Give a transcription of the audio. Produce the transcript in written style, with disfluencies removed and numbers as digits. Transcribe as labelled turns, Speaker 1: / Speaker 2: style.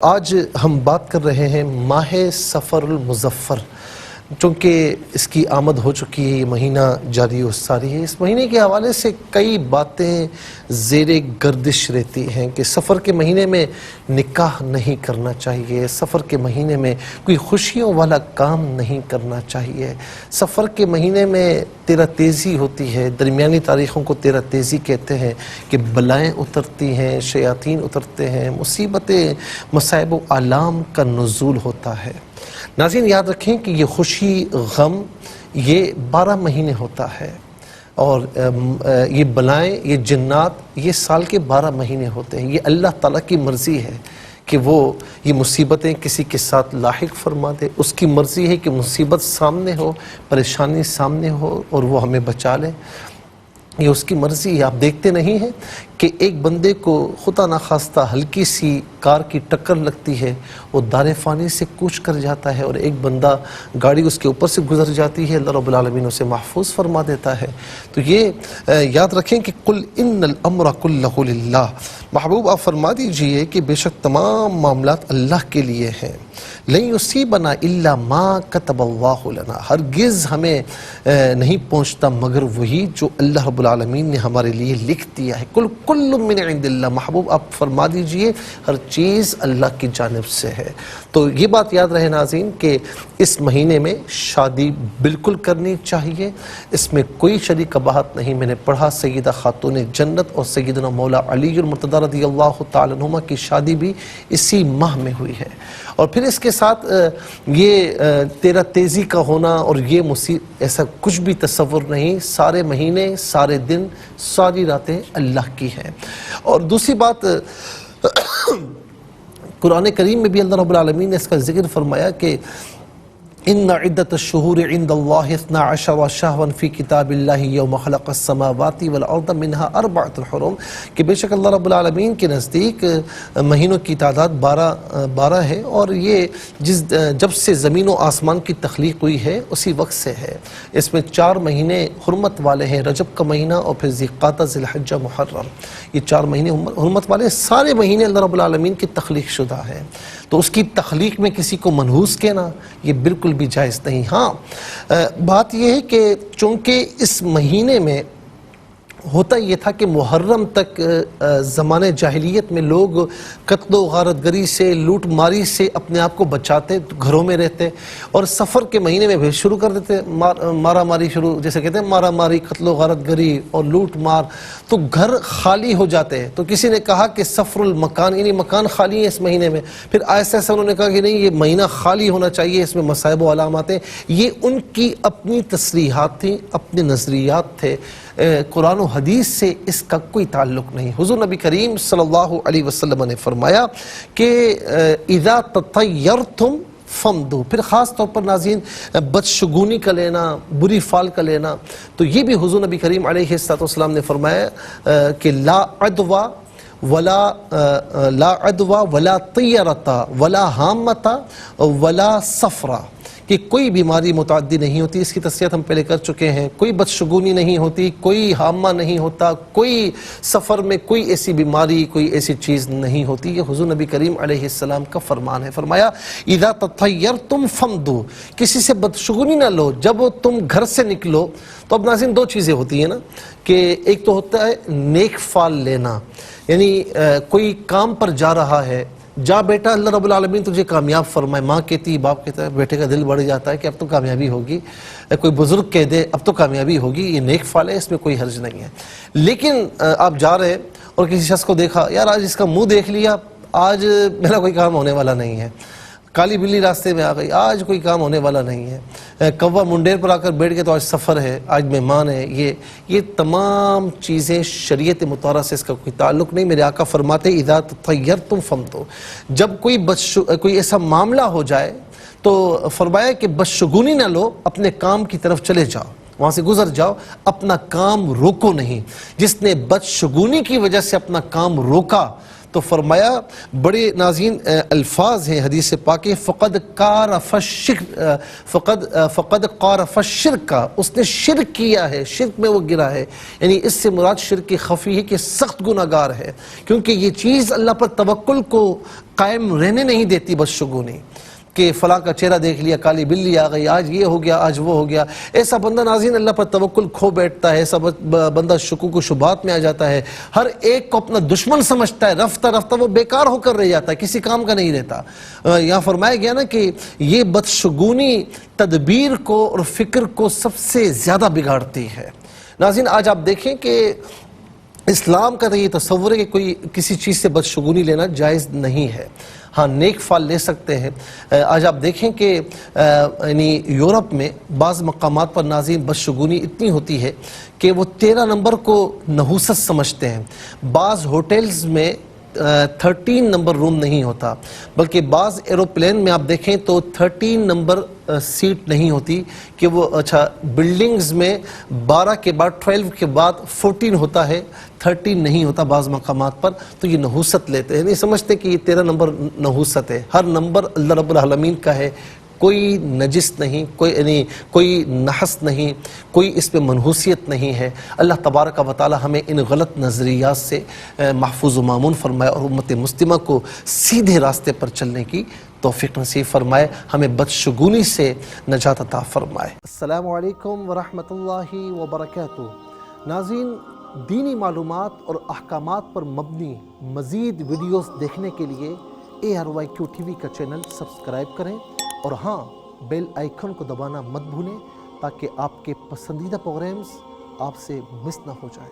Speaker 1: آج ہم بات کر رہے ہیں ماہ سفر المظفر، چونکہ اس کی آمد ہو چکی ہے، یہ مہینہ جاری و ساری ہے۔ اس مہینے کے حوالے سے کئی باتیں زیر گردش رہتی ہیں کہ سفر کے مہینے میں نکاح نہیں کرنا چاہیے، سفر کے مہینے میں کوئی خوشیوں والا کام نہیں کرنا چاہیے، سفر کے مہینے میں تیرہ تیزی ہوتی ہے، درمیانی تاریخوں کو تیرہ تیزی کہتے ہیں کہ بلائیں اترتی ہیں، شیاطین اترتے ہیں، مصیبتیں، مصائب و آلام کا نزول ہوتا ہے۔ ناظرین یاد رکھیں کہ یہ خوشی غم یہ 12 مہینے ہوتا ہے، اور یہ بلائیں، یہ جنات یہ سال کے 12 مہینے ہوتے ہیں۔ یہ اللہ تعالیٰ کی مرضی ہے کہ وہ یہ مصیبتیں کسی کے ساتھ لاحق فرما دے، اس کی مرضی ہے کہ مصیبت سامنے ہو، پریشانی سامنے ہو اور وہ ہمیں بچا لے، یہ اس کی مرضی ہے۔ آپ دیکھتے نہیں ہیں کہ ایک بندے کو خدا نخواستہ ہلکی سی کار کی ٹکر لگتی ہے، وہ دار فانی سے کوچ کر جاتا ہے، اور ایک بندہ گاڑی اس کے اوپر سے گزر جاتی ہے، اللہ رب العالمین اسے محفوظ فرما دیتا ہے۔ تو یہ یاد رکھیں کہ قل ان الامر کلہ للہ، محبوب آپ فرما دیجئے کہ بے شک تمام معاملات اللہ کے لیے ہیں۔ لن یصیبنا الا ما کتب اللہ لنا، ہرگز ہمیں نہیں پہنچتا مگر وہی جو اللہ رب العالمین نے ہمارے لیے لکھ دیا ہے۔ کل من عند اللہ، محبوب آپ فرما دیجئے ہر چیز اللہ کی جانب سے ہے۔ تو یہ بات یاد رہے ناظرین کہ اس مہینے میں شادی بالکل کرنی چاہیے، اس میں کوئی شریک قباحت نہیں۔ میں نے پڑھا سیدہ خاتون جنت اور سیدنا مولا علی المرتضی رضی اللہ تعالی عنہما کی شادی بھی اسی ماہ میں ہوئی ہے، اور پھر اس کے ساتھ یہ تیرہ تیزی کا ہونا اور یہ ایسا کچھ بھی تصور نہیں۔ سارے مہینے، سارے دن، ساری راتیں اللہ کی ہیں۔ اور دوسری بات، قرآن کریم میں بھی اللہ رب العالمین نے اس کا ذکر فرمایا کہ ان عدت الشہور عند اللہ 12 شہرا فی کتاب اللہ یوم خلق السماوات والارض منها 4 حرم، کہ بے شک اللہ رب العالمین کے نزدیک مہینوں کی تعداد 12 ہے، اور یہ جب سے زمین و آسمان کی تخلیق ہوئی ہے اسی وقت سے ہے۔ اس میں 4 مہینے حرمت والے ہیں، رجب کا مہینہ اور پھر ذی القعدہ، ذی الحجہ، محرم، یہ 4 مہینے حرمت والے۔ سارے مہینے اللہ رب العالمین کی تخلیق شدہ ہیں، تو اس کی تخلیق میں کسی کو منحوس کہنا یہ بالکل بھی جائز نہیں۔ ہاں بات یہ ہے کہ چونکہ اس مہینے میں ہوتا یہ تھا کہ محرم تک زمانے جاہلیت میں لوگ قتل و غارت گری سے، لوٹ ماری سے اپنے آپ کو بچاتے، گھروں میں رہتے، اور سفر کے مہینے میں بھی شروع کر دیتے مارا ماری، شروع جیسے کہتے ہیں مارا ماری، قتل و غارت گری اور لوٹ مار، تو گھر خالی ہو جاتے ہیں۔ تو کسی نے کہا کہ سفر المکان، یعنی مکان خالی ہے اس مہینے میں، پھر ایسا ایسا انہوں نے کہا کہ نہیں یہ مہینہ خالی ہونا چاہیے، اس میں مصائب و علامات ہیں۔ یہ ان کی اپنی تصریحات تھیں، اپنے نظریات تھے، قرآن و حدیث سے اس کا کوئی تعلق نہیں۔ حضور نبی کریم صلی اللہ علیہ وسلم نے فرمایا کہ اذا تطیرتم فمدو، پھر خاص طور پر ناظرین بدشگونی کا لینا، بری فال کا لینا، تو یہ بھی حضور نبی کریم علیہ السلام نے فرمایا کہ لا عدوہ ولا طیرتا ولا حامتا ولا سفرا، کہ کوئی بیماری متعدی نہیں ہوتی، اس کی تصریح ہم پہلے کر چکے ہیں، کوئی بدشگونی نہیں ہوتی، کوئی حامہ نہیں ہوتا، کوئی سفر میں کوئی ایسی بیماری، کوئی ایسی چیز نہیں ہوتی۔ یہ حضور نبی کریم علیہ السلام کا فرمان ہے۔ فرمایا اذا تطیرتم فمدو، کسی سے بدشگونی نہ لو جب تم گھر سے نکلو۔ تو اب ناظرین 2 چیزیں ہوتی ہیں نا، کہ ایک تو ہوتا ہے نیک فال لینا، یعنی کوئی کام پر جا رہا ہے، جا بیٹا اللہ رب العالمین تجھے کامیاب فرمائے، ماں کہتی، باپ کہتا ہے، بیٹے کا دل بڑھ جاتا ہے کہ اب تو کامیابی ہوگی، کوئی بزرگ کہہ دے اب تو کامیابی ہوگی، یہ نیک فال ہے، اس میں کوئی حرج نہیں ہے۔ لیکن آپ جا رہے اور کسی شخص کو دیکھا، یار آج اس کا منہ دیکھ لیا، آج میرا کوئی کام ہونے والا نہیں ہے، کالی بلی راستے میں آ گئی، آج کوئی کام ہونے والا نہیں ہے، کوا منڈیر پر آ کر بیٹھ کے تو آج سفر ہے، آج مہمان ہے، یہ تمام چیزیں شریعت مطہرہ سے اس کا کوئی تعلق نہیں۔ میرے آقا فرماتے اذا تطیرتم فمدو، جب کوئی ایسا معاملہ ہو جائے تو فرمایا کہ بدشگونی نہ لو، اپنے کام کی طرف چلے جاؤ، وہاں سے گزر جاؤ، اپنا کام روکو نہیں۔ جس نے بدشگونی کی وجہ سے اپنا کام روکا تو فرمایا بڑے نازین الفاظ ہیں حدیث پاک کے، فقد قارف الشرک، اس نے شرک کیا ہے، شرک میں وہ گرا ہے. یعنی اس سے مراد شرک خفی ہے کہ سخت گناہگار ہے، کیونکہ یہ چیز اللہ پر توکل کو قائم رہنے نہیں دیتی. بدشگونی کہ فلاں کا چہرہ دیکھ لیا، کالی بلی آ گئی، آج یہ ہو گیا، آج وہ ہو گیا. ایسا بندہ ناظرین اللہ پر توکل کھو بیٹھتا ہے، ایسا بندہ شکوک و شبہات میں آ جاتا ہے، ہر ایک کو اپنا دشمن سمجھتا ہے، رفتہ رفتہ وہ بیکار ہو کر رہ جاتا ہے، کسی کام کا نہیں رہتا. یہاں فرمایا گیا نا کہ یہ بدشگونی تدبیر کو اور فکر کو سب سے زیادہ بگاڑتی ہے. ناظرین آج آپ دیکھیں کہ اسلام کا تو یہ تصور ہے کہ کوئی کسی چیز سے بدشگونی لینا جائز نہیں ہے. ہاں نیک فعل لے سکتے ہیں. آج آپ دیکھیں کہ یعنی یورپ میں بعض مقامات پر ناظرین بدشگونی اتنی ہوتی ہے کہ وہ 13 نمبر کو نحوست سمجھتے ہیں. بعض ہوٹلز میں 13 نمبر روم نہیں ہوتا، بلکہ بعض ایروپلین میں آپ دیکھیں تو 13 نمبر سیٹ نہیں ہوتی، کہ وہ اچھا بلڈنگز میں 12 کے بعد 12 کے بعد 14 ہوتا ہے، 13 نہیں ہوتا بعض مقامات پر. تو یہ نحوست لیتے ہیں، نہیں سمجھتے کہ یہ 13 نمبر نحوست ہے. ہر نمبر اللہ رب العالمین کا ہے، کوئی نجس نہیں، کوئی نحس نہیں، کوئی اس پہ منحوسیت نہیں ہے. اللہ تبارک و تعالی ہمیں ان غلط نظریات سے محفوظ و مامون فرمائے اور امت مسلمہ کو سیدھے راستے پر چلنے کی توفیق نصیب فرمائے، ہمیں بدشگونی سے نجات عطا فرمائے. السلام علیکم ورحمۃ اللہ وبرکاتہ. ناظرین دینی معلومات اور احکامات پر مبنی مزید ویڈیوز دیکھنے کے لیے ARYQ TV کا چینل سبسکرائب کریں، اور ہاں بیل آئیکن کو دبانا مت بھولیں تاکہ آپ کے پسندیدہ پروگرامز آپ سے مس نہ ہو جائیں.